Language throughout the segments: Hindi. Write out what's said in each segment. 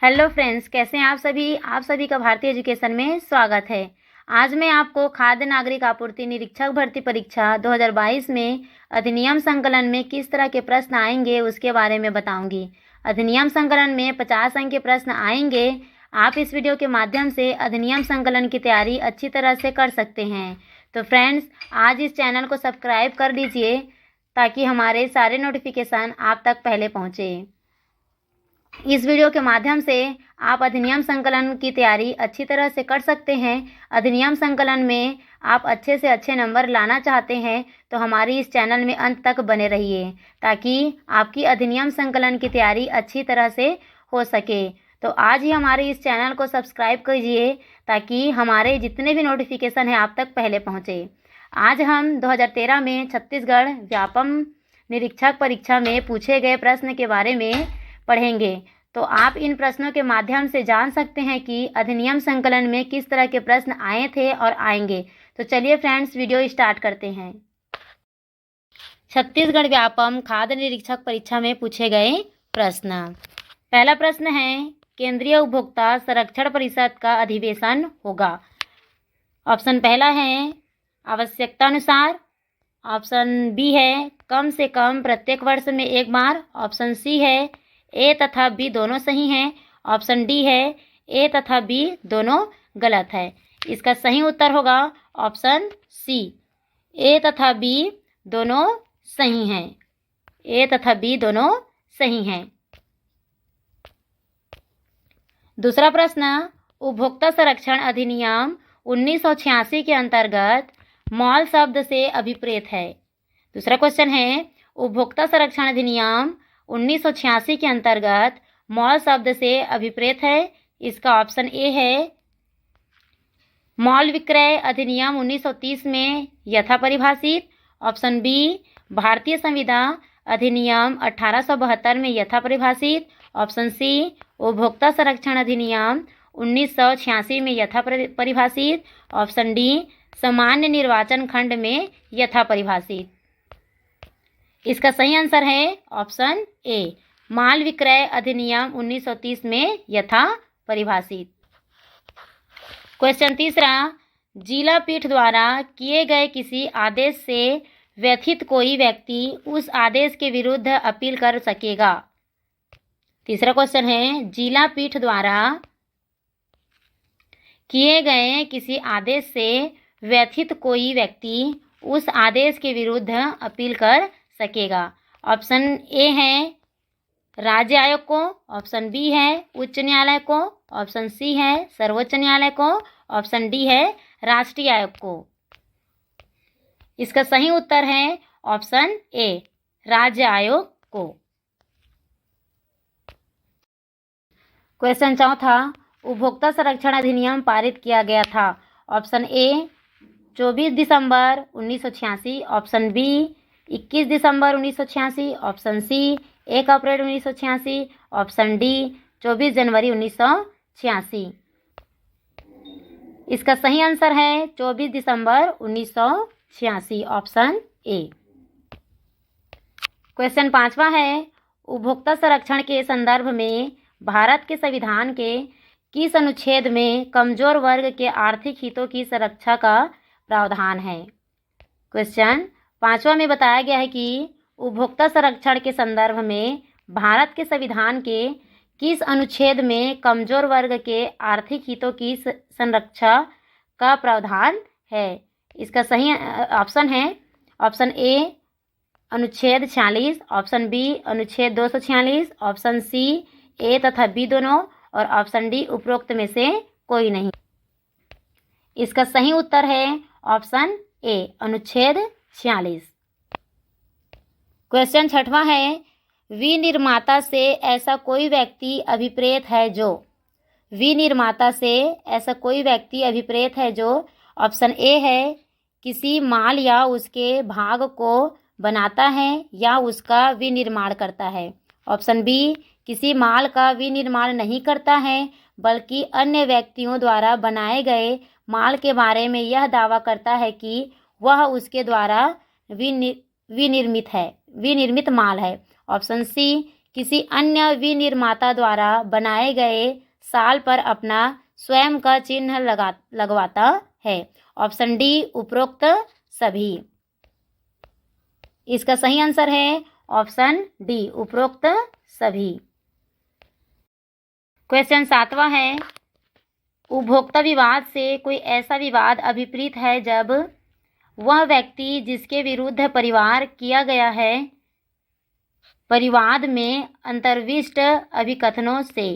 हेलो फ्रेंड्स, कैसे हैं आप सभी का भारतीय एजुकेशन में स्वागत है। आज मैं आपको खाद्य नागरिक आपूर्ति निरीक्षक भर्ती परीक्षा 2022 में अधिनियम संकलन में किस तरह के प्रश्न आएंगे उसके बारे में बताऊंगी। अधिनियम संकलन में 50 अंक के प्रश्न आएंगे। आप इस वीडियो के माध्यम से अधिनियम संकलन की तैयारी अच्छी तरह से कर सकते हैं। तो फ्रेंड्स, आज इस चैनल को सब्सक्राइब कर लीजिए ताकि हमारे सारे नोटिफिकेशन आप तक पहले पहुँचे। इस वीडियो के माध्यम से आप अधिनियम संकलन की तैयारी अच्छी तरह से कर सकते हैं। अधिनियम संकलन में आप अच्छे से अच्छे नंबर लाना चाहते हैं तो हमारी इस चैनल में अंत तक बने रहिए ताकि आपकी अधिनियम संकलन की तैयारी अच्छी तरह से हो सके। तो आज ही हमारे इस चैनल को सब्सक्राइब कीजिए ताकि हमारे जितने भी नोटिफिकेशन हैं आप तक पहले पहुँचे। आज हम 2013 में छत्तीसगढ़ व्यापम निरीक्षक परीक्षा में पूछे गए प्रश्न के बारे में पढ़ेंगे। तो आप इन प्रश्नों के माध्यम से जान सकते हैं कि अधिनियम संकलन में किस तरह के प्रश्न आए थे और आएंगे। तो चलिए फ्रेंड्स, वीडियो स्टार्ट करते हैं। छत्तीसगढ़ व्यापम खाद्य निरीक्षक परीक्षा में पूछे गए प्रश्न। पहला प्रश्न है, केंद्रीय उपभोक्ता संरक्षण परिषद का अधिवेशन होगा। ऑप्शन पहला है आवश्यकता अनुसार। ऑप्शन बी है कम से कम प्रत्येक वर्ष में एक बार। ऑप्शन सी है ए तथा बी दोनों सही हैं। ऑप्शन डी है ए तथा बी दोनों गलत है। इसका सही उत्तर होगा ऑप्शन सी, ए तथा बी दोनों सही हैं। ए तथा बी दोनों सही हैं। दूसरा प्रश्न, उपभोक्ता संरक्षण अधिनियम 1986 के अंतर्गत मॉल शब्द से अभिप्रेत है। दूसरा क्वेश्चन है, उपभोक्ता संरक्षण अधिनियम 1986 के अंतर्गत मॉल शब्द से अभिप्रेत है। इसका ऑप्शन ए है मॉल विक्रय अधिनियम 1930 में यथा परिभाषित। ऑप्शन बी भारतीय संविदा अधिनियम 1872 में यथा परिभाषित। ऑप्शन सी उपभोक्ता संरक्षण अधिनियम 1986 में यथा परिभाषित। ऑप्शन डी सामान्य निर्वाचन खंड में यथा परिभाषित। इसका सही आंसर है ऑप्शन ए, माल विक्रय अधिनियम 1930 में यथा परिभाषित। क्वेश्चन तीसरा, जिला पीठ द्वारा किए गए किसी आदेश से व्यथित कोई व्यक्ति उस आदेश के विरुद्ध अपील कर सकेगा। तीसरा क्वेश्चन है, जिला पीठ द्वारा किए गए किसी आदेश से व्यथित कोई व्यक्ति उस आदेश के विरुद्ध अपील कर सकेगा। ऑप्शन ए है राज्य आयोग को। ऑप्शन बी है उच्च न्यायालय को। ऑप्शन सी है सर्वोच्च न्यायालय को। ऑप्शन डी है राष्ट्रीय आयोग को। इसका सही उत्तर है ऑप्शन ए, राज्य आयोग को। क्वेश्चन चौथा, उपभोक्ता संरक्षण अधिनियम पारित किया गया था। ऑप्शन ए 24 दिसंबर 1986। ऑप्शन बी 21 दिसंबर 1986। ऑप्शन सी 1 अप्रैल 1986। ऑप्शन डी 24 जनवरी 1986। इसका सही आंसर है 24 दिसंबर 1986, ऑप्शन ए। क्वेश्चन पांचवा है, उपभोक्ता संरक्षण के संदर्भ में भारत के संविधान के किस अनुच्छेद में कमजोर वर्ग के आर्थिक हितों की सुरक्षा का प्रावधान है। क्वेश्चन पांचवा में बताया गया है कि उपभोक्ता संरक्षण के संदर्भ में भारत के संविधान के किस अनुच्छेद में कमजोर वर्ग के आर्थिक हितों की संरक्षा का प्रावधान है। इसका सही ऑप्शन है ऑप्शन ए अनुच्छेद 46। ऑप्शन बी अनुच्छेद 246। ऑप्शन सी ए तथा बी दोनों और ऑप्शन डी उपरोक्त में से कोई नहीं। इसका सही उत्तर है ऑप्शन ए, अनुच्छेद 46। क्वेश्चन छठवां है, विनिर्माता से ऐसा कोई व्यक्ति अभिप्रेत है जो। विनिर्माता से ऐसा कोई व्यक्ति अभिप्रेत है जो। ऑप्शन ए है किसी माल या उसके भाग को बनाता है या उसका विनिर्माण करता है। ऑप्शन बी किसी माल का विनिर्माण नहीं करता है बल्कि अन्य व्यक्तियों द्वारा बनाए गए माल के बारे में यह दावा करता है कि वह उसके द्वारा विनिर्मित माल है। ऑप्शन सी किसी अन्य विनिर्माता द्वारा बनाए गए साल पर अपना स्वयं का चिन्ह लगवाता है। ऑप्शन डी उपरोक्त सभी। इसका सही आंसर है ऑप्शन डी उपरोक्त सभी। क्वेश्चन 7वां है, उपभोक्ता विवाद से कोई ऐसा विवाद अभिप्रेत है जब वह व्यक्ति जिसके विरुद्ध परिवार किया गया है परिवाद में अंतर्विष्ट अभिकथनों से।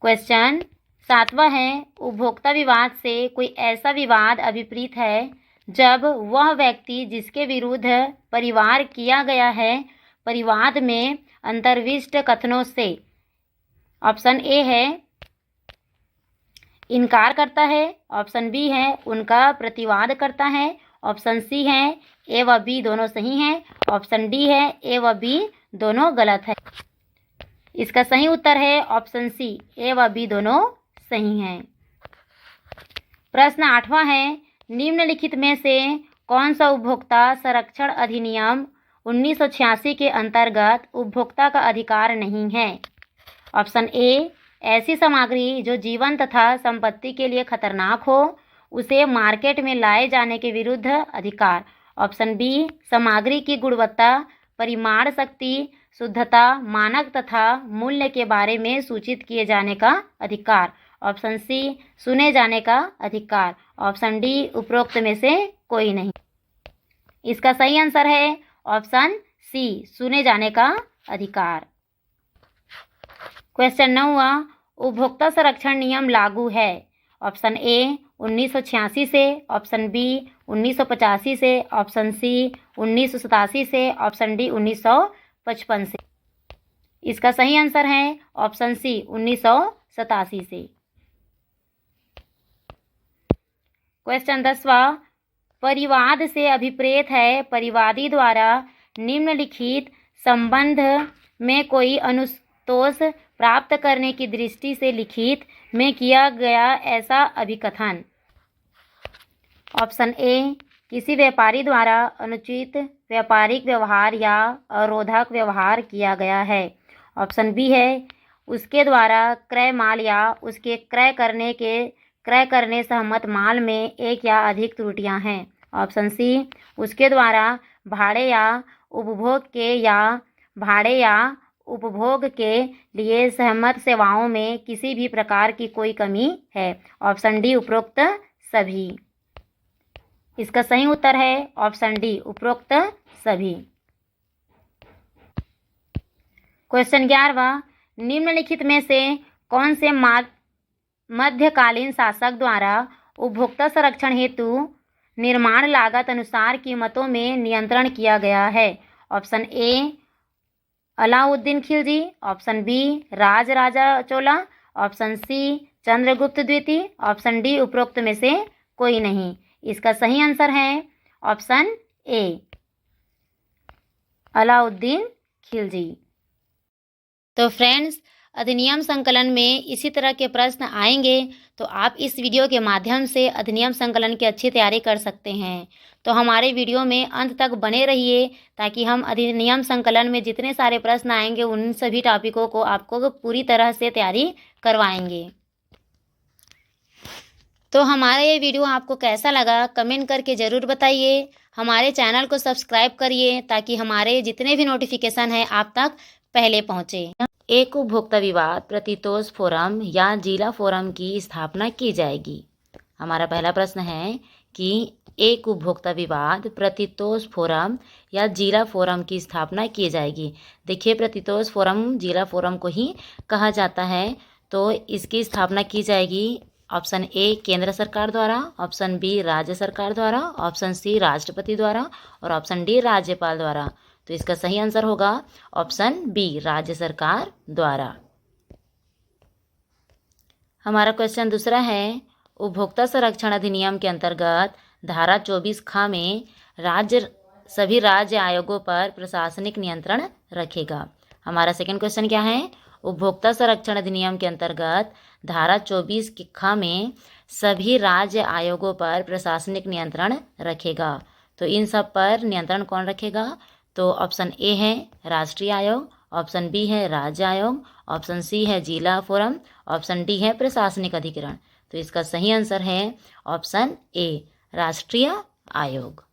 क्वेश्चन 7वां है, उपभोक्ता विवाद से कोई ऐसा विवाद अभिप्रेत है जब वह व्यक्ति जिसके विरुद्ध परिवार किया गया है परिवाद में अंतर्विष्ट कथनों से। ऑप्शन ए है इनकार करता है, ऑप्शन बी है उनका प्रतिवाद करता है, ऑप्शन सी है ए व बी दोनों सही हैं, ऑप्शन डी है ए व बी दोनों गलत है। इसका सही उत्तर है ऑप्शन सी ए व बी दोनों सही हैं। प्रश्न 8वां है, निम्नलिखित में से कौन सा उपभोक्ता संरक्षण अधिनियम 1986 के अंतर्गत उपभोक्ता का अधिकार नहीं है। ऑप्शन ए, ऐसी सामग्री जो जीवन तथा संपत्ति के लिए खतरनाक हो उसे मार्केट में लाए जाने के विरुद्ध अधिकार। ऑप्शन बी, सामग्री की गुणवत्ता, परिमाण शक्ति, शुद्धता, मानक तथा मूल्य के बारे में सूचित किए जाने का अधिकार। ऑप्शन सी, सुने जाने का अधिकार। ऑप्शन डी, उपरोक्त में से कोई नहीं। इसका सही आंसर है ऑप्शन सी, सुने जाने का अधिकार। क्वेश्चन 9वां, उपभोक्ता संरक्षण नियम लागू है। ऑप्शन ए 1986 से, ऑप्शन बी 1985 से, ऑप्शन सी 1987 से, ऑप्शन डी 1955 से। इसका सही आंसर है ऑप्शन सी 1987 से। क्वेश्चन 10वां, परिवाद से अभिप्रेत है परिवादी द्वारा निम्नलिखित संबंध में कोई अनुतोष प्राप्त करने की दृष्टि से लिखित में किया गया ऐसा अभिकथन। ऑप्शन ए, किसी व्यापारी द्वारा अनुचित व्यापारिक व्यवहार या अवरोधक व्यवहार किया गया है। ऑप्शन बी है, उसके द्वारा क्रय माल या उसके क्रय करने सहमत माल में एक या अधिक त्रुटियां हैं। ऑप्शन सी, उसके द्वारा भाड़े या उपभोग के लिए सहमत सेवाओं में किसी भी प्रकार की कोई कमी है। ऑप्शन डी, उपरोक्त सभी। इसका सही उत्तर है ऑप्शन डी, उपरोक्त सभी। क्वेश्चन 11वां, निम्नलिखित में से कौन से मध्यकालीन शासक द्वारा उपभोक्ता संरक्षण हेतु निर्माण लागत अनुसार कीमतों में नियंत्रण किया गया है। Option A, Alauddin Khilji, option B, Rajaraja Chola, option C, Chandragupta द्वितीय, ऑप्शन डी, उपरोक्त में से कोई नहीं। इसका सही आंसर है ऑप्शन ए, अलाउद्दीन खिलजी। तो फ्रेंड्स, अधिनियम संकलन में इसी तरह के प्रश्न आएंगे, तो आप इस वीडियो के माध्यम से अधिनियम संकलन की अच्छी तैयारी कर सकते हैं। तो हमारे वीडियो में अंत तक बने रहिए ताकि हम अधिनियम संकलन में जितने सारे प्रश्न आएंगे उन सभी टॉपिकों को आपको पूरी तरह से तैयारी करवाएंगे। तो हमारा ये वीडियो आपको कैसा लगा कमेंट करके ज़रूर बताइए। हमारे चैनल को सब्सक्राइब करिए ताकि हमारे जितने भी नोटिफिकेशन हैं आप तक पहले पहुँचे। एक उपभोक्ता विवाद प्रतितोष फोरम या जिला फोरम की स्थापना की जाएगी। हमारा पहला प्रश्न है कि एक उपभोक्ता विवाद प्रतितोष फोरम या जिला फोरम की स्थापना की जाएगी। देखिए, प्रतितोष फोरम जिला फोरम को ही कहा जाता है, तो इसकी स्थापना की जाएगी। ऑप्शन ए, केंद्र सरकार द्वारा, ऑप्शन बी, राज्य सरकार द्वारा, ऑप्शन सी, राष्ट्रपति द्वारा और ऑप्शन डी, राज्यपाल द्वारा। तो इसका सही आंसर होगा ऑप्शन बी, राज्य सरकार द्वारा। हमारा क्वेश्चन दूसरा है, उपभोक्ता संरक्षण अधिनियम के अंतर्गत धारा 24 ख में सभी राज्य आयोगों पर प्रशासनिक नियंत्रण रखेगा। हमारा सेकंड क्वेश्चन क्या है, उपभोक्ता संरक्षण अधिनियम के अंतर्गत धारा 24 की ख में सभी राज्य आयोगों पर प्रशासनिक नियंत्रण रखेगा। तो इन सब पर नियंत्रण कौन रखेगा? तो ऑप्शन ए है राष्ट्रीय आयोग, ऑप्शन बी है राज्य आयोग, ऑप्शन सी है जिला फोरम, ऑप्शन डी है प्रशासनिक अधिकरण। तो इसका सही आंसर है ऑप्शन ए, राष्ट्रीय आयोग।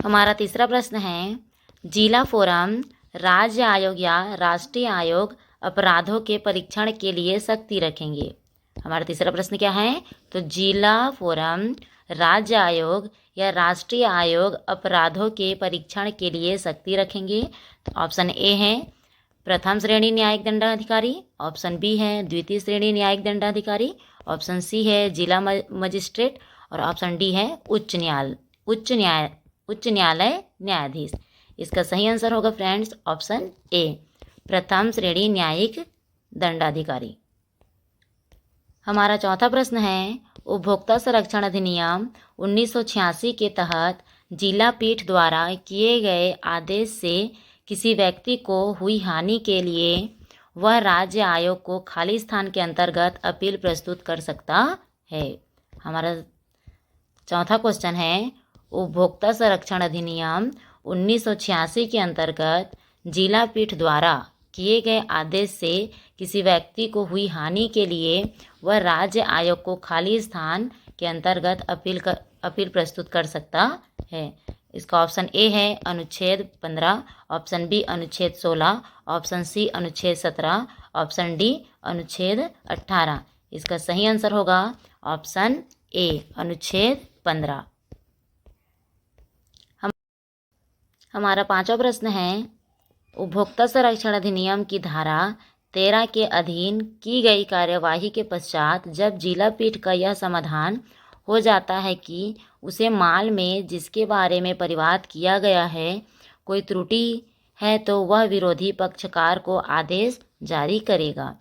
हमारा तीसरा प्रश्न है, जिला फोरम, राज्य आयोग या राष्ट्रीय आयोग अपराधों के परीक्षण के लिए सख्ती रखेंगे। हमारा तीसरा प्रश्न क्या है, तो जिला फोरम, राज्य आयोग या राष्ट्रीय आयोग अपराधों के परीक्षण के लिए सख्ती रखेंगे। तो ऑप्शन ए है प्रथम श्रेणी न्यायिक दंडाधिकारी, ऑप्शन बी है द्वितीय श्रेणी न्यायिक दंडाधिकारी, ऑप्शन सी है जिला मजिस्ट्रेट और ऑप्शन डी है उच्च न्यायालय न्यायाधीश। इसका सही आंसर होगा फ्रेंड्स ऑप्शन ए, प्रथम श्रेणी न्यायिक दंडाधिकारी। हमारा चौथा प्रश्न है, उपभोक्ता संरक्षण अधिनियम 1986 के तहत जिला पीठ द्वारा किए गए आदेश से किसी व्यक्ति को हुई हानि के लिए वह राज्य आयोग को खाली स्थान के अंतर्गत अपील प्रस्तुत कर सकता है। हमारा चौथा क्वेश्चन है, उपभोक्ता संरक्षण अधिनियम 1986 के अंतर्गत जिला पीठ द्वारा किए गए आदेश से किसी व्यक्ति को हुई हानि के लिए वह राज्य आयोग को खाली स्थान के अंतर्गत अपील प्रस्तुत कर सकता है। इसका ऑप्शन ए है अनुच्छेद 15, ऑप्शन बी अनुच्छेद 16, ऑप्शन सी अनुच्छेद 17, ऑप्शन डी अनुच्छेद 18। इसका सही आंसर होगा ऑप्शन ए, अनुच्छेद 15। हमारा पांचवा प्रश्न है, उपभोक्ता संरक्षण अधिनियम की धारा 13 के अधीन की गई कार्यवाही के पश्चात जब जिला पीठ का यह समाधान हो जाता है कि उसे माल में जिसके बारे में परिवाद किया गया है कोई त्रुटि है तो वह विरोधी पक्षकार को आदेश जारी करेगा।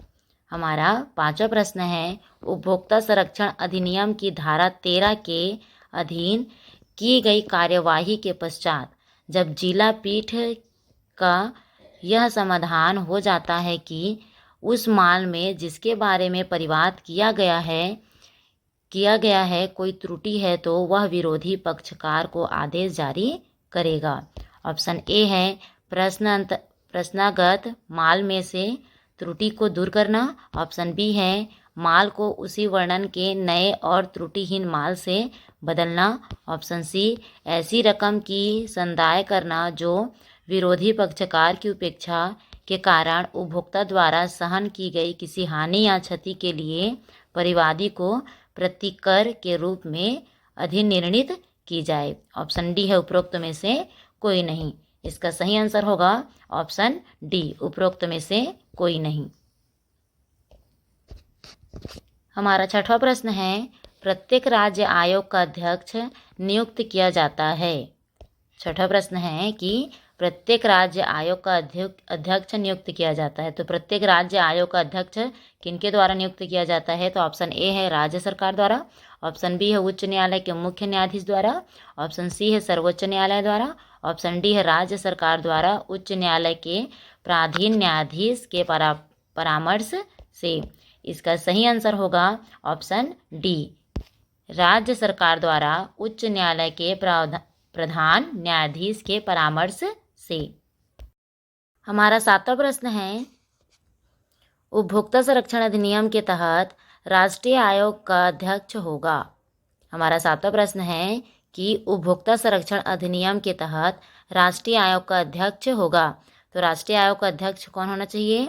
हमारा पांचवा प्रश्न है, उपभोक्ता संरक्षण अधिनियम की धारा 13 के अधीन की गई कार्यवाही के पश्चात जब जिला पीठ का यह समाधान हो जाता है कि उस माल में जिसके बारे में परिवाद किया गया है कोई त्रुटि है तो वह विरोधी पक्षकार को आदेश जारी करेगा। ऑप्शन ए है प्रश्नागत माल में से त्रुटि को दूर करना, ऑप्शन बी है माल को उसी वर्णन के नए और त्रुटिहीन माल से बदलना, ऑप्शन सी ऐसी रकम की संदाय करना जो विरोधी पक्षकार की उपेक्षा के कारण उपभोक्ता द्वारा सहन की गई किसी हानि या क्षति के लिए परिवादी को प्रतिकर के रूप में अधिनिर्णित की जाए। ऑप्शन डी है उपरोक्त में से कोई नहीं। इसका सही आंसर होगा ऑप्शन डी, उपरोक्त में से कोई नहीं। हमारा छठवां प्रश्न है, प्रत्येक राज्य आयोग का अध्यक्ष नियुक्त किया जाता है। छठा प्रश्न है कि प्रत्येक राज्य आयोग का अध्यक्ष नियुक्त किया जाता है। तो प्रत्येक राज्य आयोग का अध्यक्ष किनके द्वारा नियुक्त किया जाता है? तो ऑप्शन ए है राज्य सरकार द्वारा, ऑप्शन बी है उच्च न्यायालय के मुख्य न्यायाधीश द्वारा, ऑप्शन सी है सर्वोच्च न्यायालय द्वारा, ऑप्शन डी है राज्य सरकार द्वारा उच्च न्यायालय के प्राधीन न्यायाधीश के परामर्श से। इसका सही आंसर होगा ऑप्शन डी, राज्य सरकार द्वारा उच्च न्यायालय के प्रधान न्यायाधीश के परामर्श से। हमारा सातवां प्रश्न है, उपभोक्ता संरक्षण अधिनियम के तहत राष्ट्रीय आयोग का अध्यक्ष होगा। हमारा सातवां प्रश्न है कि उपभोक्ता संरक्षण अधिनियम के तहत राष्ट्रीय आयोग का अध्यक्ष होगा। तो राष्ट्रीय आयोग का अध्यक्ष कौन होना चाहिए?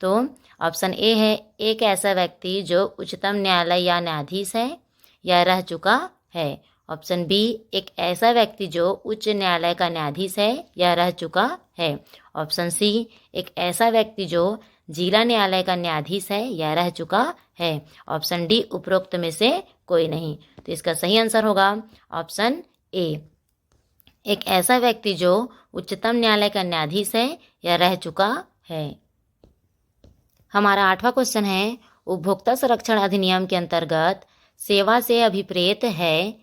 तो ऑप्शन ए है एक ऐसा व्यक्ति जो उच्चतम न्यायालय या न्यायाधीश है या रह चुका है, ऑप्शन बी एक ऐसा व्यक्ति जो उच्च न्यायालय का न्यायाधीश है या रह चुका है, ऑप्शन सी एक ऐसा व्यक्ति जो जिला न्यायालय का न्यायाधीश है या रह चुका है, ऑप्शन डी उपरोक्त में से कोई नहीं। तो इसका सही आंसर होगा ऑप्शन ए, एक ऐसा व्यक्ति जो उच्चतम न्यायालय का न्यायाधीश है या रह चुका है। हमारा आठवां क्वेश्चन है, उपभोक्ता संरक्षण अधिनियम के अंतर्गत सेवा से अभिप्रेत है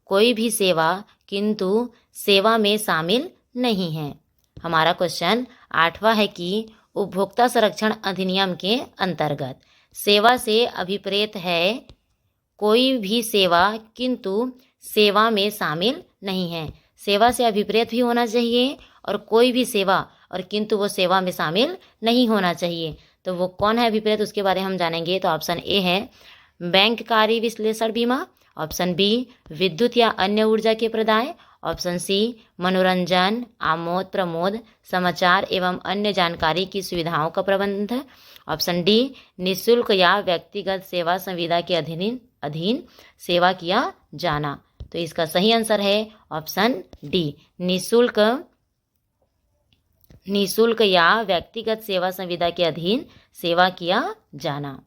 कोई भी सेवा किंतु सेवा में शामिल नहीं है। हमारा क्वेश्चन आठवां है कि उपभोक्ता संरक्षण अधिनियम के अंतर्गत सेवा से अभिप्रेत है कोई भी सेवा किंतु सेवा में शामिल नहीं है। सेवा से अभिप्रेत भी होना चाहिए और कोई भी सेवा और किंतु वो सेवा में शामिल नहीं होना चाहिए। तो वो कौन है विपरीत, उसके बारे में हम जानेंगे। तो ऑप्शन ए है बैंक कार्य विश्लेषण बीमा, ऑप्शन बी विद्युत या अन्य ऊर्जा के प्रदाय, ऑप्शन सी मनोरंजन आमोद प्रमोद समाचार एवं अन्य जानकारी की सुविधाओं का प्रबंध, ऑप्शन डी निःशुल्क या व्यक्तिगत सेवा संविदा के अधीन सेवा किया जाना। तो इसका सही आंसर है ऑप्शन डी निःशुल्क या व्यक्तिगत सेवा संविदा के अधीन सेवा किया जाना।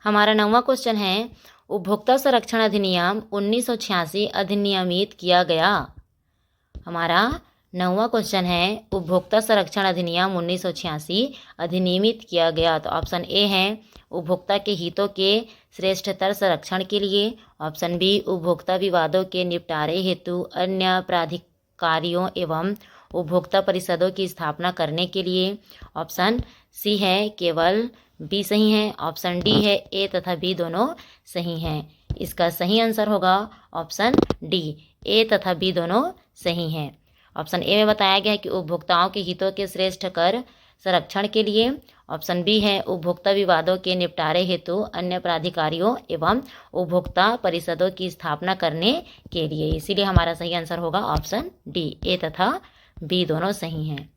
हमारा 9वां क्वेश्चन है उपभोक्ता संरक्षण अधिनियम 1986 अधिनियमित किया गया। हमारा 9वां क्वेश्चन है उपभोक्ता संरक्षण अधिनियम 1986 अधिनियमित किया गया। तो ऑप्शन ए है उपभोक्ता के हितों के श्रेष्ठतर संरक्षण के लिए, ऑप्शन बी उपभोक्ता विवादों के निपटारे हेतु अन्य प्राधिकारियों एवं उपभोक्ता परिषदों की स्थापना करने के लिए, ऑप्शन सी है केवल बी सही है, ऑप्शन डी है ए तथा बी दोनों सही हैं। इसका सही आंसर होगा ऑप्शन डी ए तथा बी दोनों सही हैं। ऑप्शन ए में बताया गया है कि उपभोक्ताओं के हितों के श्रेष्ठ कर संरक्षण के लिए, ऑप्शन बी है उपभोक्ता विवादों के निपटारे हेतु अन्य प्राधिकारियों एवं उपभोक्ता परिषदों की स्थापना करने के लिए। इसीलिए हमारा सही आंसर होगा ऑप्शन डी ए तथा बी दोनों सही हैं।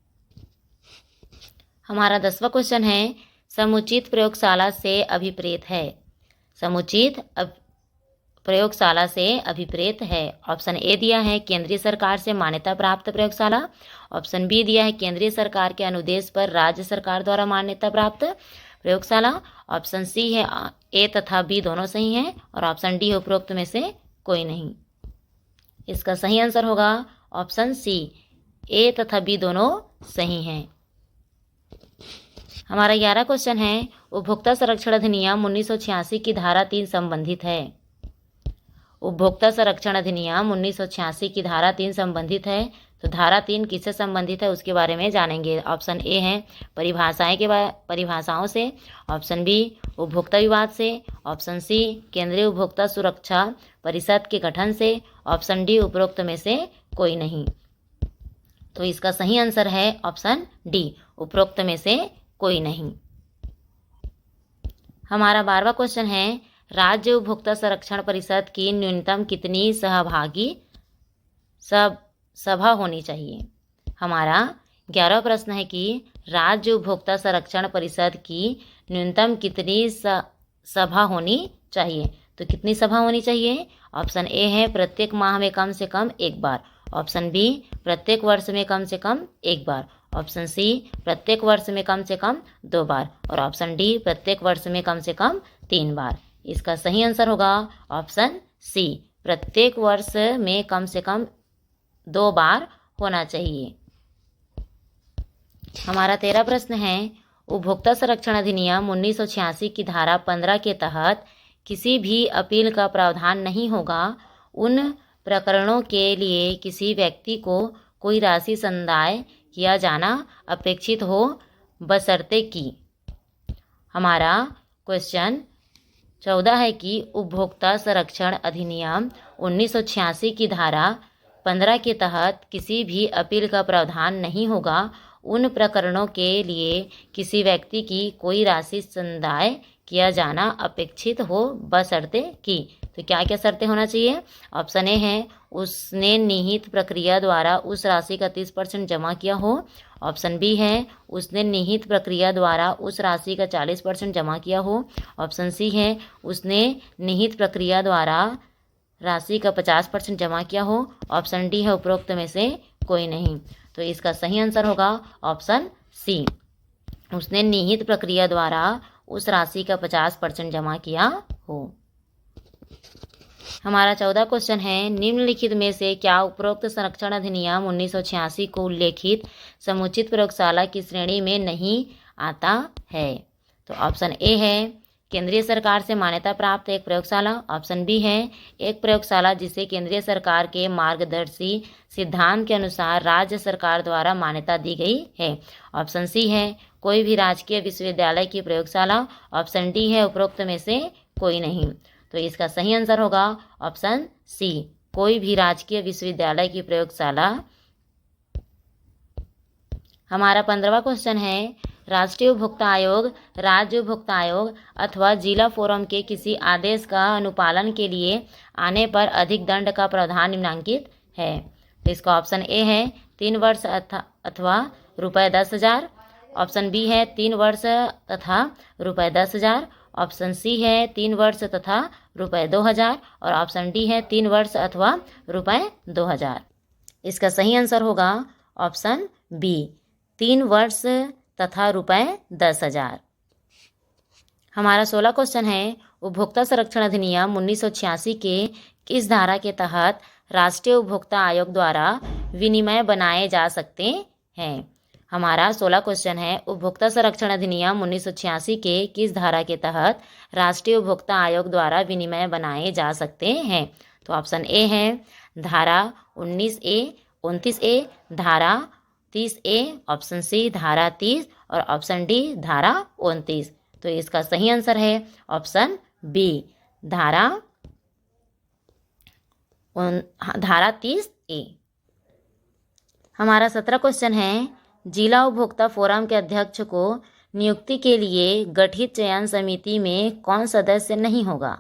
हमारा 10वां क्वेश्चन है समुचित प्रयोगशाला से अभिप्रेत है। समुचित प्रयोगशाला से अभिप्रेत है। ऑप्शन ए दिया है केंद्रीय सरकार से मान्यता प्राप्त प्रयोगशाला, ऑप्शन बी दिया है केंद्रीय सरकार के अनुदेश पर राज्य सरकार द्वारा मान्यता प्राप्त प्रयोगशाला, ऑप्शन सी है ए तथा बी दोनों सही हैं और ऑप्शन डी है उपरोक्त में से कोई नहीं। इसका सही आंसर होगा ऑप्शन सी ए तथा बी दोनों सही हैं। हमारा 11 क्वेश्चन है उपभोक्ता संरक्षण अधिनियम 1986 की धारा 3 संबंधित है। उपभोक्ता संरक्षण अधिनियम 1986 की धारा 3 संबंधित है। तो धारा 3 किससे संबंधित है उसके बारे में जानेंगे। ऑप्शन ए है परिभाषाओं से, ऑप्शन बी उपभोक्ता विवाद से, ऑप्शन सी केंद्रीय उपभोक्ता सुरक्षा परिषद के गठन से, ऑप्शन डी उपरोक्त में से कोई नहीं। तो इसका सही आंसर है ऑप्शन डी उपरोक्त में से कोई नहीं। हमारा 12वां क्वेश्चन है राज्य उपभोक्ता संरक्षण परिषद की न्यूनतम कितनी सभा होनी चाहिए। हमारा 11वां प्रश्न है कि राज्य उपभोक्ता संरक्षण परिषद की न्यूनतम कितनी सभा होनी चाहिए। तो कितनी सभा होनी चाहिए। ऑप्शन ए है प्रत्येक माह में कम से कम एक बार, ऑप्शन बी प्रत्येक वर्ष में कम से कम एक बार, ऑप्शन सी प्रत्येक वर्ष में कम से कम 2 बार और ऑप्शन डी प्रत्येक वर्ष में कम से कम 3 बार। इसका सही आंसर होगा ऑप्शन सी प्रत्येक वर्ष में कम से कम 2 बार होना चाहिए। हमारा 13 प्रश्न है उपभोक्ता संरक्षण अधिनियम 1986 की धारा 15 के तहत किसी भी अपील का प्रावधान नहीं होगा उन प्रकरणों के लिए किसी व्यक्ति को कोई राशि संदाय किया जाना अपेक्षित हो बशर्ते कि। हमारा क्वेश्चन 14 है कि उपभोक्ता संरक्षण अधिनियम 1986 की धारा 15 के तहत किसी भी अपील का प्रावधान नहीं होगा उन प्रकरणों के लिए किसी व्यक्ति की कोई राशि संदाय किया जाना अपेक्षित हो बशर्ते कि। तो क्या क्या शर्तें होना चाहिए। ऑप्शन ए है उसने निहित प्रक्रिया द्वारा उस राशि का 30% जमा किया हो, ऑप्शन बी है उसने निहित प्रक्रिया द्वारा उस राशि का 40% जमा किया हो, ऑप्शन सी है उसने निहित प्रक्रिया द्वारा राशि का 50% जमा किया हो, ऑप्शन डी है उपरोक्त में से कोई नहीं। तो इसका सही आंसर होगा ऑप्शन सी उसने निहित प्रक्रिया द्वारा उस राशि का 50% जमा किया हो। हमारा 14 क्वेश्चन है निम्नलिखित में से क्या उपरोक्त संरक्षण अधिनियम 1986 को उल्लेखित समुचित प्रयोगशाला की श्रेणी में नहीं आता है। तो ऑप्शन ए है केंद्रीय सरकार से मान्यता प्राप्त एक प्रयोगशाला, ऑप्शन बी है एक प्रयोगशाला जिसे केंद्रीय सरकार के मार्गदर्शी सिद्धांत के अनुसार राज्य सरकार द्वारा मान्यता दी गई है, ऑप्शन सी है कोई भी राजकीय विश्वविद्यालय की प्रयोगशाला, ऑप्शन डी है उपरोक्त में से कोई नहीं। तो इसका सही आंसर होगा ऑप्शन सी कोई भी राजकीय विश्वविद्यालय की प्रयोगशाला हमारा 15वां क्वेश्चन है, राष्ट्रीय उपभोक्ता आयोग, राज्य उपभोक्ता आयोग अथवा जिला फोरम के किसी आदेश का अनुपालन के लिए आने पर अधिक दंड का प्रावधान निम्नलिखित है। तो इसका ऑप्शन ए है 3 वर्ष अथवा ₹10,000, ऑप्शन बी है 3 वर्ष तथा ₹10,000, ऑप्शन सी है 3 वर्ष तथा ₹2,000 और ऑप्शन डी है 3 वर्ष अथवा ₹2,000। इसका सही आंसर होगा ऑप्शन बी, 3 वर्ष तथा ₹10,000। हमारा 16 क्वेश्चन है, उपभोक्ता संरक्षण अधिनियम 1986 के किस धारा के तहत राष्ट्रीय उपभोक्ता आयोग द्वारा विनिमय बनाए जा सकते हैं। हमारा 16 क्वेश्चन है, उपभोक्ता संरक्षण अधिनियम 1986 के किस धारा के तहत राष्ट्रीय उपभोक्ता आयोग द्वारा विनिमय बनाए जा सकते हैं। तो ऑप्शन ए है धारा 19A, 29A, धारा 30A, ऑप्शन सी धारा 30 और ऑप्शन डी धारा 29। तो इसका सही आंसर है ऑप्शन बी, धारा 30A। हमारा 17 क्वेश्चन है, जिला उपभोक्ता फोरम के अध्यक्ष को नियुक्ति के लिए गठित चयन समिति में कौन सदस्य नहीं होगा।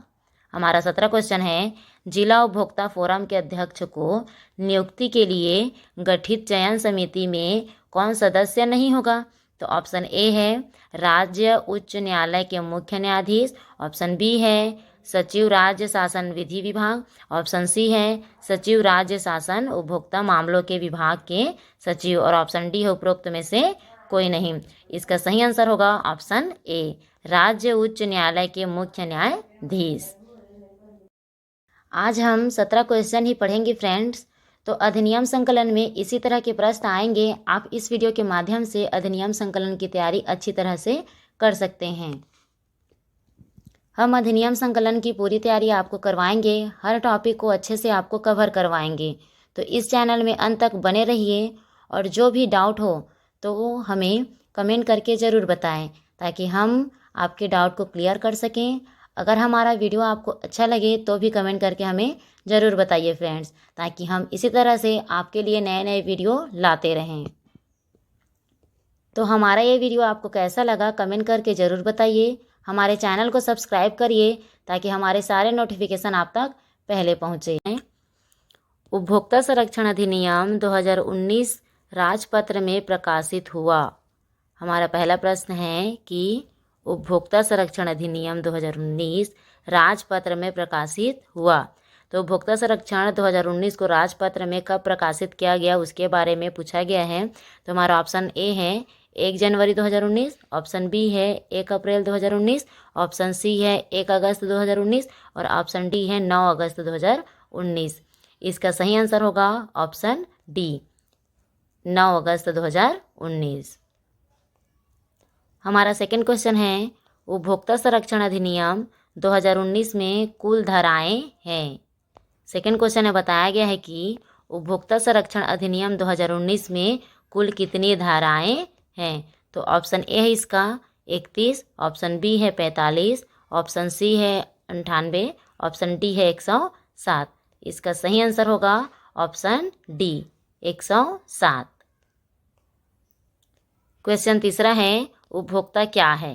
हमारा 17 क्वेश्चन है, जिला उपभोक्ता फोरम के अध्यक्ष को नियुक्ति के लिए गठित चयन समिति में कौन सदस्य नहीं होगा। तो ऑप्शन ए है राज्य उच्च न्यायालय के मुख्य न्यायाधीश, ऑप्शन बी है सचिव राज्य शासन विधि विभाग, ऑप्शन सी है सचिव राज्य शासन उपभोक्ता मामलों के विभाग के सचिव और ऑप्शन डी है उपरोक्त में से कोई नहीं। इसका सही आंसर होगा ऑप्शन ए, राज्य उच्च न्यायालय के मुख्य न्यायाधीश। आज हम 17 क्वेश्चन ही पढ़ेंगे फ्रेंड्स। तो अधिनियम संकलन में इसी तरह के प्रश्न आएंगे। आप इस वीडियो के माध्यम से अधिनियम संकलन की तैयारी अच्छी तरह से कर सकते हैं। हम अधिनियम संकलन की पूरी तैयारी आपको करवाएंगे, हर टॉपिक को अच्छे से आपको कवर करवाएंगे। तो इस चैनल में अंत तक बने रहिए और जो भी डाउट हो तो वो हमें कमेंट करके ज़रूर बताएं ताकि हम आपके डाउट को क्लियर कर सकें। अगर हमारा वीडियो आपको अच्छा लगे तो भी कमेंट करके हमें ज़रूर बताइए फ्रेंड्स, ताकि हम इसी तरह से आपके लिए नए नए वीडियो लाते रहें। तो हमारा ये वीडियो आपको कैसा लगा कमेंट करके ज़रूर बताइए। हमारे चैनल को सब्सक्राइब करिए ताकि हमारे सारे नोटिफिकेशन आप तक पहले पहुँचे। उपभोक्ता संरक्षण अधिनियम 2019 राजपत्र में प्रकाशित हुआ। हमारा पहला प्रश्न है कि उपभोक्ता संरक्षण अधिनियम 2019 राजपत्र में प्रकाशित हुआ। तो उपभोक्ता संरक्षण 2019 को राजपत्र में कब प्रकाशित किया गया उसके बारे में पूछा गया है। तो हमारा ऑप्शन ए है 1 जनवरी 2019, ऑप्शन बी है 1 अप्रैल 2019, ऑप्शन सी है 1 अगस्त 2019 और ऑप्शन डी है 9 अगस्त 2019। इसका सही आंसर होगा ऑप्शन डी, 9 अगस्त 2019। हमारा सेकंड क्वेश्चन है, उपभोक्ता संरक्षण अधिनियम 2019 में कुल धाराएं हैं। सेकंड क्वेश्चन में बताया गया है कि उपभोक्ता संरक्षण अधिनियम 2019 में कुल कितनी धाराएं हैं। तो ऑप्शन ए है इसका 31, ऑप्शन बी है 45, ऑप्शन सी है 98, ऑप्शन डी है 107। इसका सही आंसर होगा ऑप्शन डी, 107। क्वेश्चन तीसरा है, उपभोक्ता क्या है।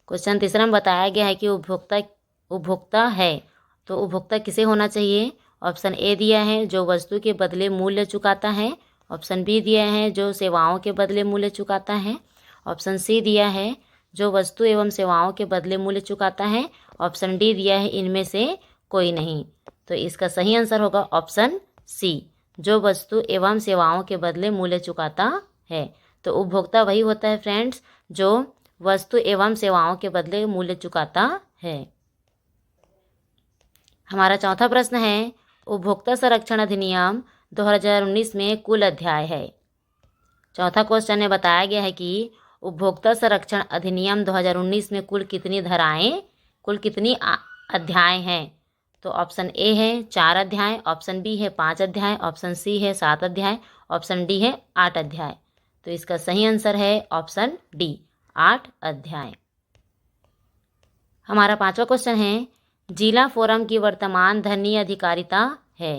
क्वेश्चन तीसरा में बताया गया है कि उपभोक्ता है तो उपभोक्ता किसे होना चाहिए। ऑप्शन ए दिया है जो वस्तु के बदले मूल्य चुकाता है, ऑप्शन बी दिया है जो सेवाओं के बदले मूल्य चुकाता है, ऑप्शन सी दिया है जो वस्तु एवं सेवाओं के बदले मूल्य चुकाता है, ऑप्शन डी दिया है इनमें से कोई नहीं। तो इसका सही आंसर होगा ऑप्शन सी, जो वस्तु एवं सेवाओं के बदले मूल्य चुकाता है। तो उपभोक्ता वही होता है फ्रेंड्स जो वस्तु एवं सेवाओं के बदले मूल्य चुकाता है। हमारा चौथा प्रश्न है, उपभोक्ता संरक्षण अधिनियम 2019 में कुल अध्याय है। चौथा क्वेश्चन में बताया गया है कि उपभोक्ता संरक्षण अधिनियम 2019 में कुल कितनी धाराएं, कुल कितनी अध्याय हैं। तो ऑप्शन ए है 4 अध्याय, ऑप्शन बी है 5 अध्याय, ऑप्शन सी है 7 अध्याय, ऑप्शन डी है 8 अध्याय। तो इसका सही आंसर है ऑप्शन डी, 8 अध्याय। हमारा पांचवा क्वेश्चन है, जिला फोरम की वर्तमान धन्य अधिकारिता है।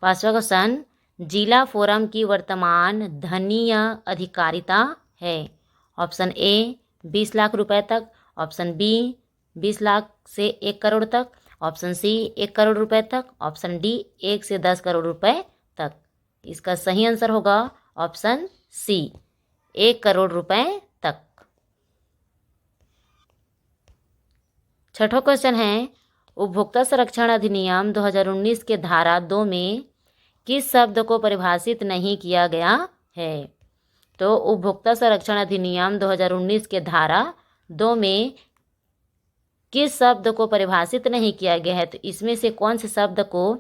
पांचवा क्वेश्चन, जिला फोरम की वर्तमान धनीय अधिकारिता है? ऑप्शन ए 20 लाख रुपए तक, ऑप्शन बी 20 लाख से 1 करोड़ तक, ऑप्शन सी 1 करोड़ रुपए तक, ऑप्शन डी 1 से 10 करोड़ रुपए तक। इसका सही आंसर होगा ऑप्शन सी 1 करोड़ रुपए तक। छठा क्वेश्चन है, उपभोक्ता संरक्षण अधिनियम 2019 के धारा 2 में किस शब्द को परिभाषित नहीं किया गया है? तो उपभोक्ता संरक्षण अधिनियम 2019 के धारा 2 में किस शब्द को परिभाषित नहीं किया गया है? तो इसमें से कौन से शब्द को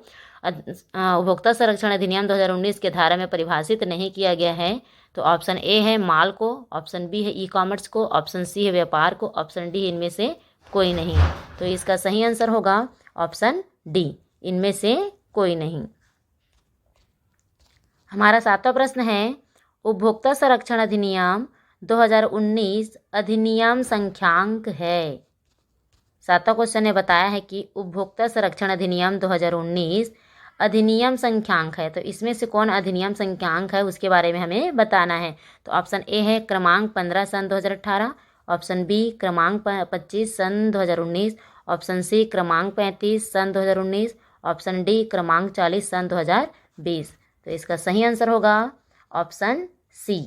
उपभोक्ता संरक्षण अधिनियम 2019 के धारा में परिभाषित नहीं किया गया है? तो ऑप्शन ए है माल को, ऑप्शन बी है ई कॉमर्स को, ऑप्शन सी है व्यापार को, ऑप्शन डी इनमें से कोई नहीं। तो इसका सही आंसर होगा ऑप्शन डी, इनमें से कोई नहीं। हमारा सातवां प्रश्न है, उपभोक्ता संरक्षण अधिनियम 2019 अधिनियम संख्यांक है। सातवां क्वेश्चन ने बताया है कि उपभोक्ता संरक्षण अधिनियम 2019 अधिनियम संख्यांक है, तो इसमें से कौन अधिनियम संख्यांक है उसके बारे में हमें बताना है। तो ऑप्शन ए है क्रमांक 15 सन 2018, ऑप्शन बी क्रमांक 25 सन 2019, ऑप्शन सी क्रमांक 35 सन 2019, ऑप्शन डी क्रमांक 40 सन 2020। तो इसका सही आंसर होगा ऑप्शन सी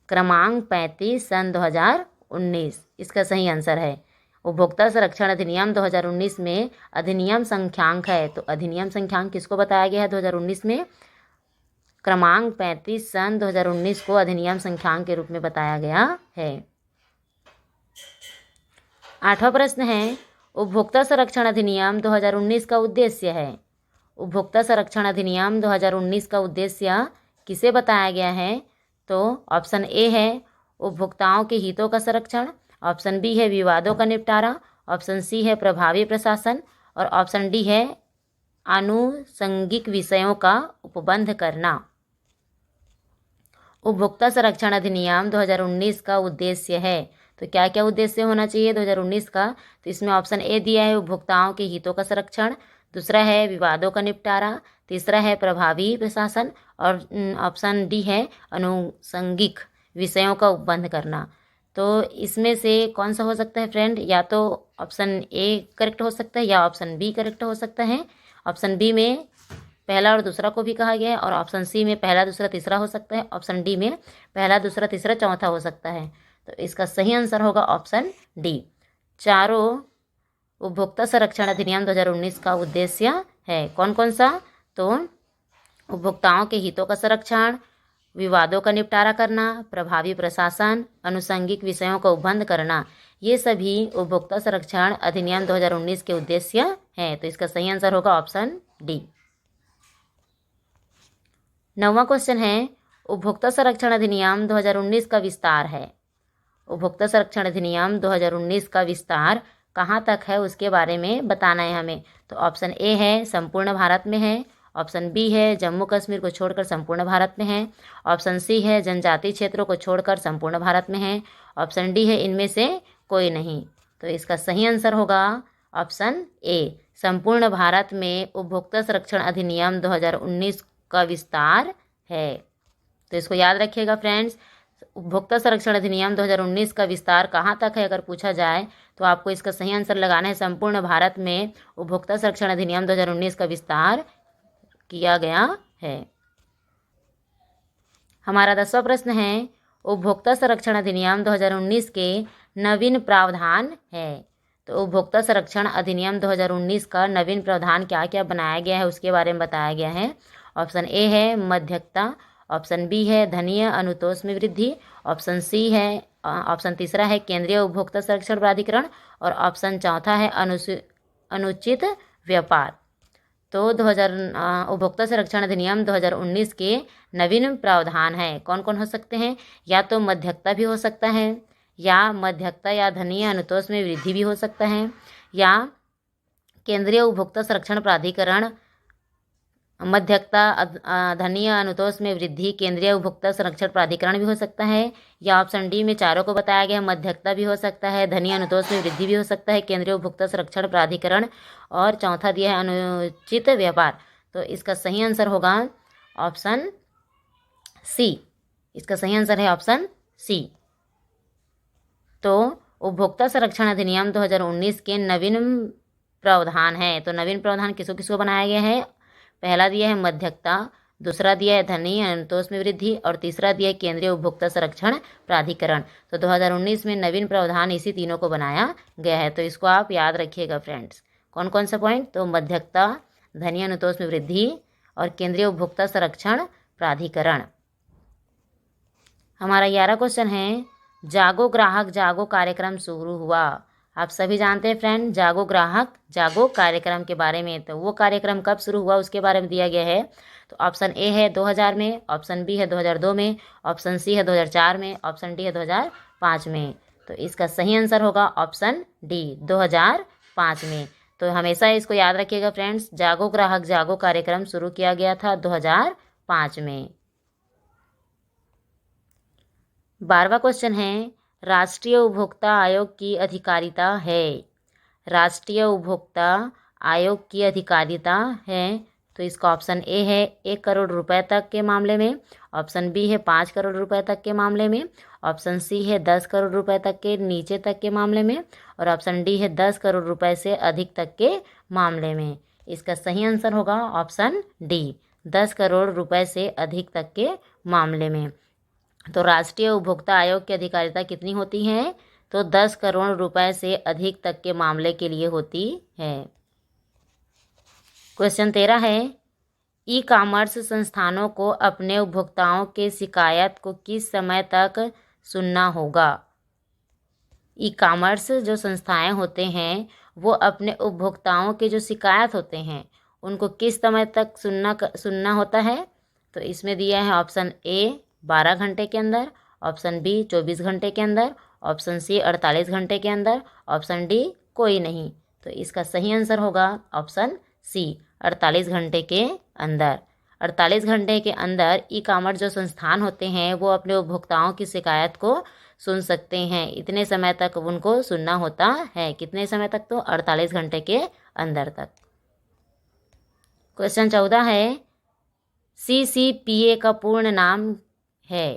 क्रमांक 35 सन 2019, इसका सही आंसर है। उपभोक्ता संरक्षण अधिनियम 2019 में अधिनियम संख्यांक है, तो अधिनियम संख्यांक किसको बताया गया है 2019 में? क्रमांक 35 सन 2019 को अधिनियम संख्यांक के रूप में बताया गया है। आठवां प्रश्न है, उपभोक्ता संरक्षण अधिनियम 2019 का उद्देश्य है। उपभोक्ता संरक्षण अधिनियम 2019 का उद्देश्य किसे बताया गया है? तो ऑप्शन ए है उपभोक्ताओं के हितों का संरक्षण, ऑप्शन बी है विवादों का निपटारा, ऑप्शन सी है प्रभावी प्रशासन और ऑप्शन डी है आनुषंगिक विषयों का उपबंध करना। उपभोक्ता संरक्षण अधिनियम 2019 का उद्देश्य है, तो क्या क्या उद्देश्य होना चाहिए 2019 का? तो इसमें ऑप्शन ए दिया है उपभोक्ताओं के हितों का संरक्षण, दूसरा है विवादों का निपटारा, तीसरा है प्रभावी प्रशासन और ऑप्शन डी है आनुषंगिक विषयों का उपबंध करना। तो इसमें से कौन सा हो सकता है फ्रेंड? या तो ऑप्शन ए करेक्ट हो सकता है या ऑप्शन बी करेक्ट हो सकता है। ऑप्शन बी में पहला और दूसरा को भी कहा गया है और ऑप्शन सी में पहला दूसरा तीसरा हो सकता है, ऑप्शन डी में पहला दूसरा तीसरा चौथा हो सकता है। तो इसका सही आंसर होगा ऑप्शन डी, चारों उपभोक्ता संरक्षण अधिनियम 2019 का उद्देश्य है। कौन कौन सा? तो उपभोक्ताओं के हितों का संरक्षण, विवादों का निपटारा करना, प्रभावी प्रशासन, आनुषंगिक विषयों का उपबंध करना, ये सभी उपभोक्ता संरक्षण अधिनियम 2019 के उद्देश्य हैं। तो इसका सही आंसर होगा ऑप्शन डी। 9वां क्वेश्चन है, उपभोक्ता संरक्षण अधिनियम 2019 का विस्तार है। उपभोक्ता संरक्षण अधिनियम 2019 का विस्तार कहाँ तक है उसके बारे में बताना है हमें। तो ऑप्शन ए है संपूर्ण भारत में है, ऑप्शन बी है जम्मू कश्मीर को छोड़कर संपूर्ण भारत में है, ऑप्शन सी है जनजातीय क्षेत्रों को छोड़कर संपूर्ण भारत में है, ऑप्शन डी है इनमें से कोई नहीं। तो इसका सही आंसर होगा ऑप्शन ए, संपूर्ण भारत में उपभोक्ता संरक्षण अधिनियम 2019 का विस्तार है। तो इसको याद रखिएगा फ्रेंड्स, उपभोक्ता संरक्षण अधिनियम 2019 का विस्तार कहाँ तक है अगर पूछा जाए तो आपको इसका सही आंसर लगाना है संपूर्ण भारत में उपभोक्ता संरक्षण अधिनियम 2019 का विस्तार किया गया है। हमारा 10वां प्रश्न है, उपभोक्ता संरक्षण अधिनियम 2019 के नवीन प्रावधान है। तो उपभोक्ता संरक्षण अधिनियम 2019 का नवीन प्रावधान क्या क्या बनाया गया है उसके बारे में बताया गया है। ऑप्शन ए है मध्यस्थता, ऑप्शन बी है धनीय अनुतोष में वृद्धि, ऑप्शन तीसरा है केंद्रीय उपभोक्ता संरक्षण प्राधिकरण और ऑप्शन चौथा है अनुचित व्यापार। तो उपभोक्ता संरक्षण अधिनियम 2019 के नवीन प्रावधान है कौन कौन हो सकते हैं? या तो मध्यस्थता भी हो सकता है, या मध्यस्थता या धनीय अनुतोष में वृद्धि भी हो सकता है, या केंद्रीय उपभोक्ता संरक्षण प्राधिकरण मध्यस्थता धनीय अनुतोष में वृद्धि केंद्रीय उपभोक्ता संरक्षण प्राधिकरण भी हो सकता है, या ऑप्शन डी में चारों को बताया गया मध्यस्थता भी हो सकता है, धनीय अनुतोष में वृद्धि भी हो सकता है, केंद्रीय उपभोक्ता संरक्षण प्राधिकरण और चौथा दिया है अनुचित व्यापार। तो इसका सही आंसर होगा ऑप्शन सी। इसका सही आंसर है ऑप्शन सी। तो उपभोक्ता संरक्षण अधिनियम 2019 के नवीन प्रावधान है। तो नवीन प्रावधान किसको किसको बनाया गया है? पहला दिया है मध्यस्थता, दूसरा दिया है धनी अनुतोष में वृद्धि और तीसरा दिया है केंद्रीय उपभोक्ता संरक्षण प्राधिकरण। तो 2019 में नवीन प्रावधान इसी तीनों को बनाया गया है। तो इसको आप याद रखिएगा फ्रेंड्स। कौन कौन सा पॉइंट? तो मध्यस्थता, धनी अनुतोष में वृद्धि और केंद्रीय उपभोक्ता संरक्षण प्राधिकरण। हमारा 11 क्वेश्चन है, जागो ग्राहक जागो कार्यक्रम शुरू हुआ। आप सभी जानते हैं फ्रेंड जागो ग्राहक जागो कार्यक्रम के बारे में। तो वो कार्यक्रम कब शुरू हुआ उसके बारे में दिया गया है। तो ऑप्शन ए है 2000 में, ऑप्शन बी है 2002 में, ऑप्शन सी है 2004 में, ऑप्शन डी है 2005 में। तो इसका सही आंसर होगा ऑप्शन डी 2005 में। तो हमेशा इसको याद रखिएगा फ्रेंड्स, जागो ग्राहक जागो कार्यक्रम शुरू किया गया था 2005 में। 12वां क्वेश्चन है, राष्ट्रीय उपभोक्ता आयोग की अधिकारिता है। राष्ट्रीय उपभोक्ता आयोग की अधिकारिता है। तो इसका ऑप्शन ए है 1 करोड़ रुपए तक के मामले में, ऑप्शन बी है 5 करोड़ रुपए तक के मामले में, ऑप्शन सी है 10 करोड़ रुपए तक के नीचे तक के मामले में और ऑप्शन डी है 10 करोड़ रुपए से अधिक तक के मामले में। इसका सही आंसर होगा ऑप्शन डी 10 करोड़ रुपए से अधिक तक के मामले में। तो राष्ट्रीय उपभोक्ता आयोग की अधिकारिता कितनी होती है? तो 10 करोड़ रुपए से अधिक तक के मामले के लिए होती है। क्वेश्चन 13 है, ई कॉमर्स संस्थानों को अपने उपभोक्ताओं के शिकायत को किस समय तक सुनना होगा? ई कॉमर्स जो संस्थाएं होते हैं वो अपने उपभोक्ताओं के जो शिकायत होते हैं उनको किस समय तक सुनना होता है? तो इसमें दिया है ऑप्शन ए 12 घंटे के अंदर, ऑप्शन बी 24 घंटे के अंदर, ऑप्शन सी 48 घंटे के अंदर, ऑप्शन डी कोई नहीं। तो इसका सही आंसर होगा ऑप्शन सी 48 घंटे के अंदर। 48 घंटे के अंदर ई कॉमर्स जो संस्थान होते हैं वो अपने उपभोक्ताओं की शिकायत को सुन सकते हैं। इतने समय तक उनको सुनना होता है। कितने समय तक? तो 48 घंटे के अंदर तक। क्वेश्चन 14 है, CCPA का पूर्ण नाम है।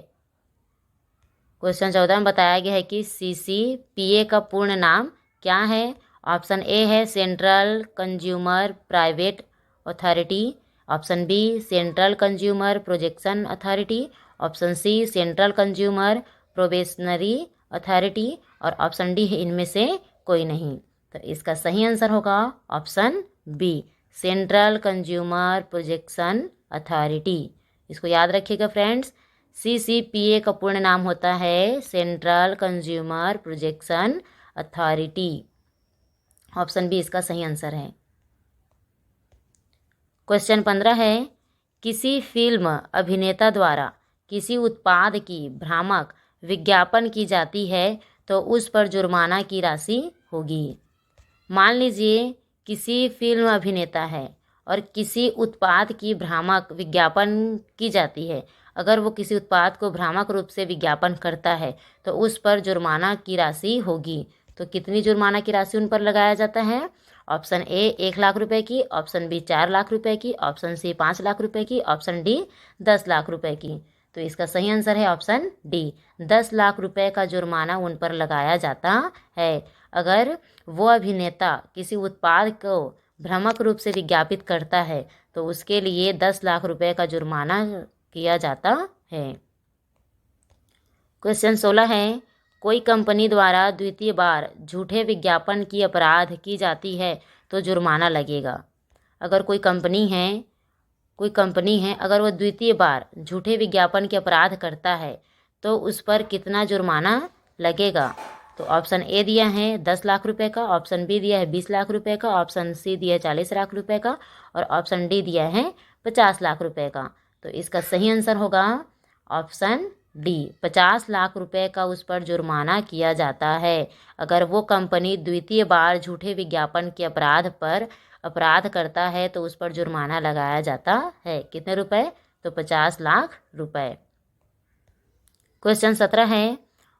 क्वेश्चन 14 में बताया गया है कि CCPA का पूर्ण नाम क्या है? ऑप्शन ए है central consumer private authority, option B central consumer protection authority, option C central consumer probationary authority और ऑप्शन डी है इनमें से कोई नहीं। तो इसका सही आंसर होगा option B central consumer protection authority. इसको याद रखिएगा फ्रेंड्स, CCPA का पूर्ण नाम होता है central consumer protection authority. Option B इसका सही आंसर है। क्वेश्चन 15 है, किसी फिल्म अभिनेता द्वारा किसी उत्पाद की भ्रामक विज्ञापन की जाती है तो उस पर जुर्माना की राशि होगी। मान लीजिए किसी फिल्म अभिनेता है और किसी उत्पाद की भ्रामक विज्ञापन की जाती है। अगर वो किसी उत्पाद को भ्रामक रूप से विज्ञापन करता है तो उस पर जुर्माना की राशि होगी। तो कितनी जुर्माना की राशि उन पर लगाया जाता है? ऑप्शन ए 1 लाख रुपए की, ऑप्शन बी 4 लाख रुपए की, ऑप्शन सी 5 लाख रुपए की, ऑप्शन डी 10 लाख रुपए की। तो इसका सही आंसर है ऑप्शन डी 10 लाख रुपए का जुर्माना उन पर लगाया जाता है। अगर वो अभिनेता किसी उत्पाद को भ्रामक रूप से विज्ञापित करता है तो उसके लिए 10 लाख रुपए का जुर्माना किया जाता है। क्वेश्चन 16 है, कोई कंपनी द्वारा द्वितीय बार झूठे विज्ञापन की अपराध की जाती है तो जुर्माना लगेगा। अगर कोई कंपनी है अगर वो द्वितीय बार झूठे विज्ञापन के अपराध करता है तो उस पर कितना जुर्माना लगेगा? तो ऑप्शन ए दिया है 10 लाख रुपए का, ऑप्शन बी दिया है 20 लाख रुपए का, ऑप्शन सी दिया है 40 लाख रुपए का और ऑप्शन डी दिया है 50 लाख रुपए का। तो इसका सही आंसर होगा ऑप्शन डी 50 लाख रुपए का उस पर जुर्माना किया जाता है। अगर वो कंपनी द्वितीय बार झूठे विज्ञापन के अपराध करता है तो उस पर जुर्माना लगाया जाता है। कितने रुपए? तो 50 लाख रुपए। क्वेश्चन 17 है,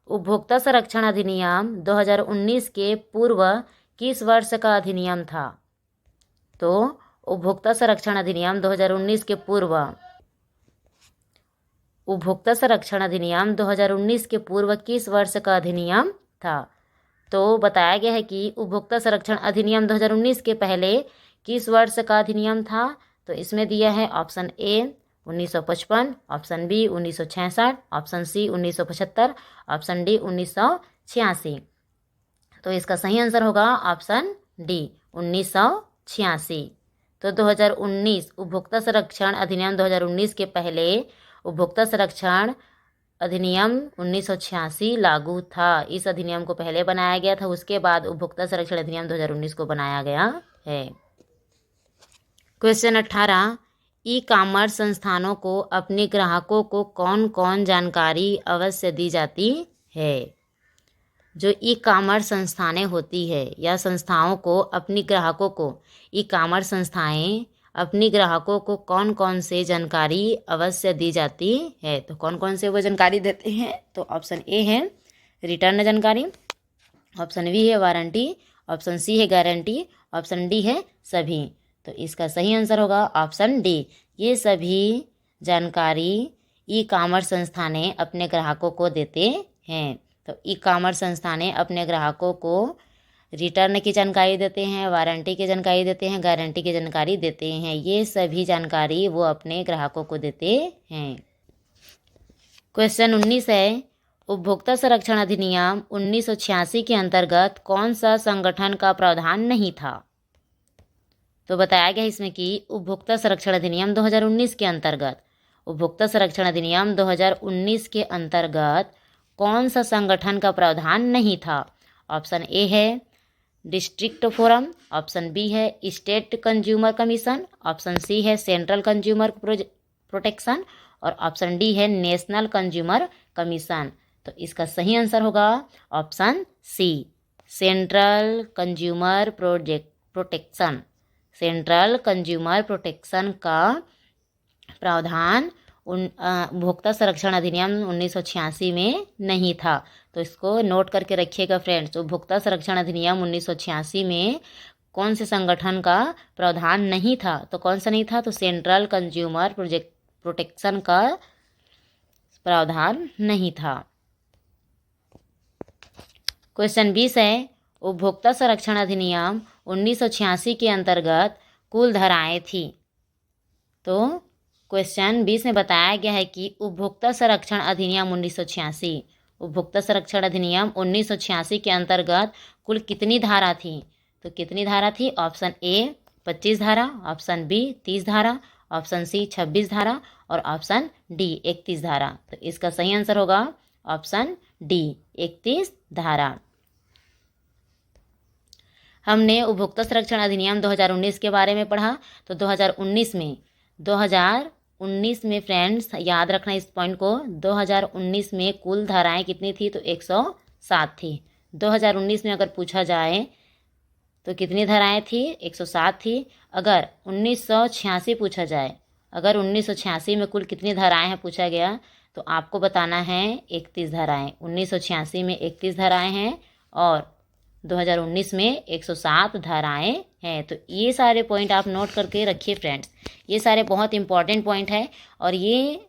उपभोक्ता संरक्षण अधिनियम 2019 के पूर्व किस वर्ष का अधिनियम था? तो उपभोक्ता संरक्षण अधिनियम 2019 के पूर्व उपभोक्ता संरक्षण अधिनियम 2019 के पूर्व किस वर्ष का अधिनियम था? तो बताया गया है कि उपभोक्ता संरक्षण अधिनियम 2019 के पहले किस वर्ष का अधिनियम था? तो इसमें दिया है option A 1955, option B 1966, option C 1975, option D 1986। तो इसका सही आंसर होगा ऑप्शन डी 1986। तो 2019 उपभोक्ता संरक्षण अधिनियम 2019 के पहले उपभोक्ता संरक्षण अधिनियम 1986 लागू था। इस अधिनियम को पहले बनाया गया था, उसके बाद उपभोक्ता संरक्षण अधिनियम 2019 को बनाया गया है। क्वेश्चन 18, ई कॉमर्स संस्थानों को अपने ग्राहकों को कौन कौन जानकारी अवश्य दी जाती है? जो ई कॉमर्स संस्थानें होती है या संस्थाओं को अपनी ग्राहकों को, ई कॉमर्स संस्थाएं अपनी ग्राहकों को कौन कौन से जानकारी अवश्य दी जाती है? तो कौन कौन से वो जानकारी देते हैं? तो ऑप्शन ए है रिटर्न जानकारी, ऑप्शन बी है वारंटी, ऑप्शन सी है गारंटी, ऑप्शन डी है सभी। तो इसका सही आंसर होगा ऑप्शन डी, ये सभी जानकारी ई कॉमर्स संस्थानें अपने ग्राहकों को देते हैं। तो ई कॉमर्स संस्थानें अपने ग्राहकों को रिटर्न की जानकारी देते हैं, वारंटी की जानकारी देते हैं, गारंटी की जानकारी देते हैं। ये सभी जानकारी वो अपने ग्राहकों को देते हैं। क्वेश्चन 19 है, उपभोक्ता संरक्षण अधिनियम 1986 के अंतर्गत कौन सा संगठन का प्रावधान नहीं था? तो बताया गया इसमें कि उपभोक्ता संरक्षण अधिनियम 2019 के अंतर्गत, उपभोक्ता संरक्षण अधिनियम 2019 के अंतर्गत कौन सा संगठन का प्रावधान नहीं था? ऑप्शन ए है डिस्ट्रिक्ट फोरम, ऑप्शन बी है state consumer commission, option C है सेंट्रल कंज्यूमर प्रोटेक्शन और ऑप्शन डी है नेशनल कंज्यूमर कमीशन। तो इसका सही आंसर होगा option C central consumer protection. Central consumer protection का प्रावधान उपभोक्ता संरक्षण अधिनियम 1986 में नहीं था। तो इसको नोट करके रखिएगा फ्रेंड्स, उपभोक्ता संरक्षण अधिनियम 1986 में कौन से संगठन का प्रावधान नहीं था? तो कौन सा नहीं था? तो सेंट्रल कंज्यूमर प्रोटेक्शन का प्रावधान नहीं था। क्वेश्चन 20 है, उपभोक्ता संरक्षण अधिनियम 1986 के अंतर्गत कुल धाराएं थी। तो क्वेश्चन 20 में बताया गया है कि उपभोक्ता संरक्षण अधिनियम 1986, उपभोक्ता संरक्षण अधिनियम 1986 के अंतर्गत कुल कितनी धारा थी? तो कितनी धारा थी? ऑप्शन ए 25 धारा, ऑप्शन बी 30 धारा, ऑप्शन सी 26 धारा और ऑप्शन डी 31 धारा। तो इसका सही आंसर होगा ऑप्शन डी 31 धारा। हमने उपभोक्ता संरक्षण अधिनियम 2019 के बारे में पढ़ा। तो 2019 में फ्रेंड्स याद रखना इस पॉइंट को, 2019 में कुल धाराएं कितनी थी? तो 107 थी। 2019 में अगर पूछा जाए तो कितनी धाराएं थी? 107 थी। अगर 1986 पूछा जाए, अगर 1986 में कुल कितनी धाराएं हैं पूछा गया, तो आपको बताना है 31 धाराएं। 1986 में 31 धाराएं हैं और 2019 में 107 धाराएं हैं। तो ये सारे पॉइंट आप नोट करके रखिए फ्रेंड्स, ये सारे बहुत इंपॉर्टेंट पॉइंट हैं और ये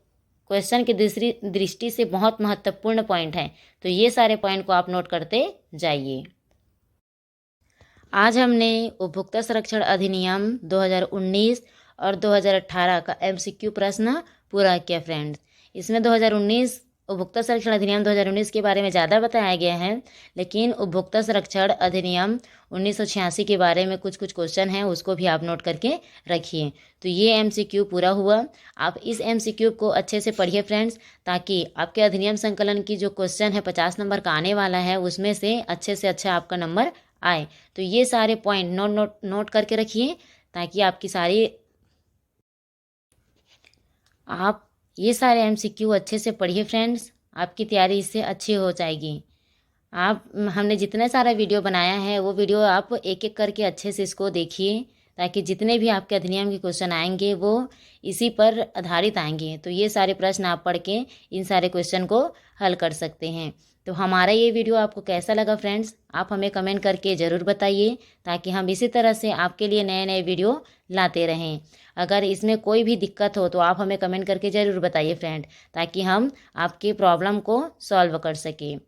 क्वेश्चन की दूसरी दृष्टि से बहुत महत्वपूर्ण पॉइंट हैं। तो ये सारे पॉइंट को आप नोट करते जाइए। आज हमने उपभोक्ता संरक्षण अधिनियम 2019 और 2018 का MCQ प्रश्न पूरा किया फ्रेंड्स। इसमें 2019 उपभोक्ता संरक्षण अधिनियम 2019 के बारे में ज़्यादा बताया गया है, लेकिन उपभोक्ता संरक्षण अधिनियम 1986 के बारे में कुछ क्वेश्चन हैं, उसको भी आप नोट करके रखिए। तो ये MCQ पूरा हुआ। आप इस MCQ को अच्छे से पढ़िए फ्रेंड्स, ताकि आपके अधिनियम संकलन की जो क्वेश्चन है 50 नंबर का आने वाला है, उसमें से अच्छा आपका नंबर आए। तो ये सारे पॉइंट नोट करके रखिए, ताकि आपकी सारी आप ये सारे MCQ अच्छे से पढ़िए फ्रेंड्स, आपकी तैयारी इससे अच्छी हो जाएगी। हमने जितने सारा वीडियो बनाया है वो वीडियो आप एक एक करके अच्छे से इसको देखिए, ताकि जितने भी आपके अधिनियम के क्वेश्चन आएंगे वो इसी पर आधारित आएंगे। तो ये सारे प्रश्न आप पढ़ के इन सारे क्वेश्चन को हल कर सकते हैं। तो हमारा ये वीडियो आपको कैसा लगा फ्रेंड्स, आप हमें कमेंट करके ज़रूर बताइए, ताकि हम इसी तरह से आपके लिए नए नए वीडियो लाते रहें। अगर इसमें कोई भी दिक्कत हो तो आप हमें कमेंट करके ज़रूर बताइए फ्रेंड, ताकि हम आपकी प्रॉब्लम को सॉल्व कर सकें।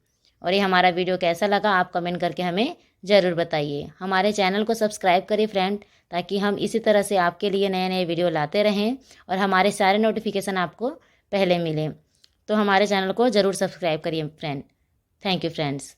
और ये हमारा वीडियो कैसा लगा आप कमेंट करके हमें ज़रूर बताइए। हमारे चैनल को सब्सक्राइब करिए फ्रेंड, ताकि हम इसी तरह से आपके लिए नए नए वीडियो लाते रहें और हमारे सारे नोटिफिकेशन आपको पहले मिलें। तो हमारे चैनल को ज़रूर सब्सक्राइब करिए फ्रेंड। Thank you friends.